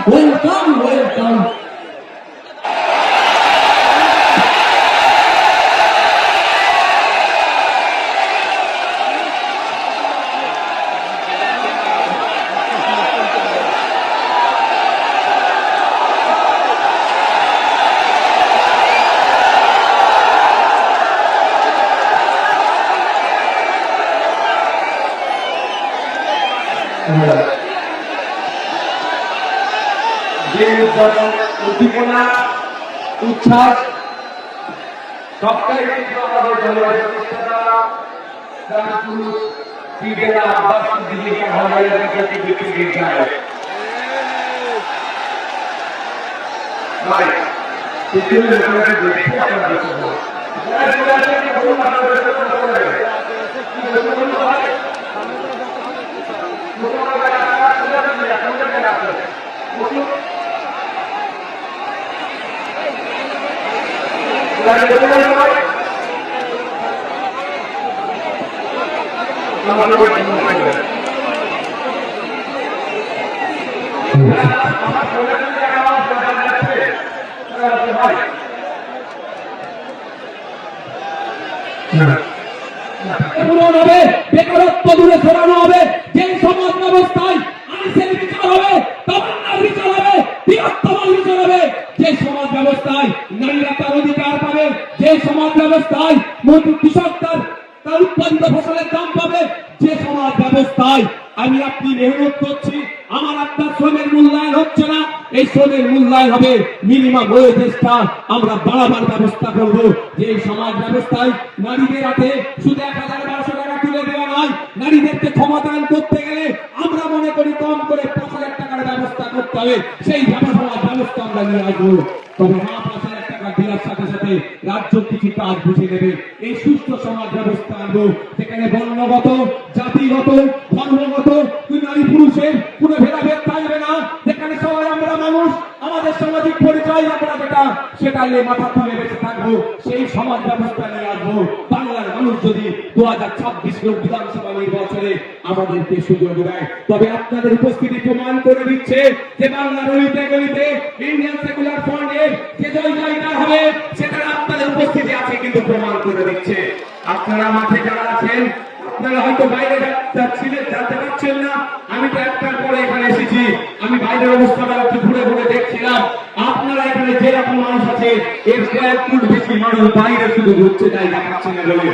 Welcome welcome. যে উদ্দীপনা উচ্ছ্বাস সবটাই কিন্তু আমাদের দলের পূরণ হবে, বেকারত্ব দূরে সরানো হবে, যে সমাজ ব্যবস্থায় আইনের বিচার হবে, তামান্নার বিচার হবে, বৃহত্তমার বিচার হবে, যে সমাজ ব্যবস্থায় নারীরা তার অধিকার পাবে, যে সমাজ ব্যবস্থায় কৃষক তার উৎপাদিত ফসলের দাম পাবে, যে সমাজ ব্যবস্থায় আমি আপনি মেহনত করছি, আমার আপনার শ্রমের মূল্যায়ন হচ্ছে না, এই শ্রমের মূল্যায়ন হবে, মিনিমাম ওয়েজেসটা আমরা বাড়াবার ব্যবস্থা করব। যে সমাজ ব্যবস্থায় নারীদের হাতে শুধু ১,১২০০ টাকা তুলে দেওয়া নয়, নারীদেরকে ক্ষমতায়ন করতে গেলে আমরা মনে করি কম করে ৫,০০০ টাকার ব্যবস্থা করতে হবে, সেই সমাজ ব্যবস্থা আমরা নিয়ে আসবো। তবে ৫,০০০ টাকা দেওয়ার সাথে সাথে রাজ্য কিছু কাজ বুঝে নেবে, এই সুস্থ সমাজ ব্যবস্থা আনবো, সেখানে বর্ণগত, জাতিগত, ধর্মগত, নারী পুরুষের কোনো ভেদাভেদ থাকবে না, যেখানে সবাই আমরা মানুষ, আমাদের সামাজিক পরিচয় আমরা সেটা নিয়ে মাথা তুলে বেঁচে থাকবো, সেই সমাজ ব্যবস্থা নিয়ে আসবো। বাংলার মানুষ যদি 2026 বিধানসভা নির্বাচনে আমাদেরকে সুযোগ দেয়, তবে আপনাদের উপস্থিতি প্রমাণ করে দিচ্ছে যে বাংলার গলিতে গলিতে ইন্ডিয়ান সেকুলার ফ্রন্টের যে জয়টা হবে, সেখানে আপনাদের উপস্থিতি আছে কিন্তু প্রমাণ করে দিচ্ছে। আপনারা মাঠে যারা আছেন, আপনারা হয়তো বাইরে যাচ্ছিলেন, জানতে পারছেন না, আমি তো একটার পরে এখানে এসেছি, আমি বাইরের অবস্থাটা একটু ঘুরে ঘুরে দেখছিলাম। আপনারা এখানে যেরকম মানুষ আছে, এর কয়েক গুণ বেশি মানুষ বাইরে শুধু ঘুরছে, তাই দেখাচ্ছে না বলে।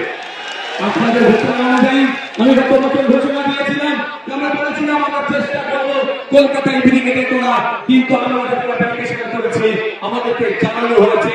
আপনাদের ঘোষণা অনুযায়ী আমি গত বছর ঘোষণা দিয়েছিলাম, আমরা বলেছিলাম আমরা চেষ্টা করবো কলকাতায় ব্রিগেডে করা, কিন্তু আমরা করেছি, আমাদেরকে জানানো হয়েছে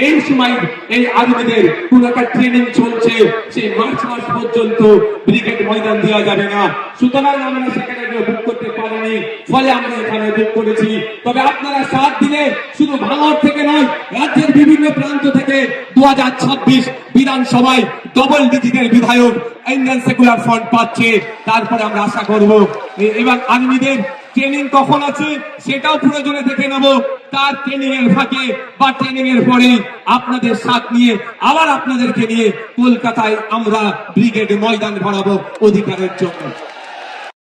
এই সময় এই আর্মিদের কোন একটা ট্রেনিং চলছে, সেই মার্চ মাস পর্যন্ত ব্রিগেড ময়দান দেওয়া যাবে না, সুতরাং আমরা সেখানে বুক করতে পারিনি, ফলে আমরা এখানে বুক করেছি। তবে আপনারা সাথ দিলে শুধু ভাঙড় থেকে নয়, রাজ্যের বিভিন্ন প্রান্ত থেকে 2026 বিধানসভায় ডবল ডিজিটের বিধায়ক ইন্ডিয়ান সেকুলার ফ্রন্ট পাচ্ছে। তারপরে আমরা আশা করব এবার আর্মিদের ট্রেনিং কখন আছে সেটাও প্রয়োজনে দেখে নেব, তার ট্রেনিং এর ফাঁকে বা ট্রেনিং এর পরে আপনাদের সাথ নিয়ে আবার আপনাদেরকে নিয়ে কলকাতায় আমরা ব্রিগেড ময়দান ভরাবো অধিকারের জন্য।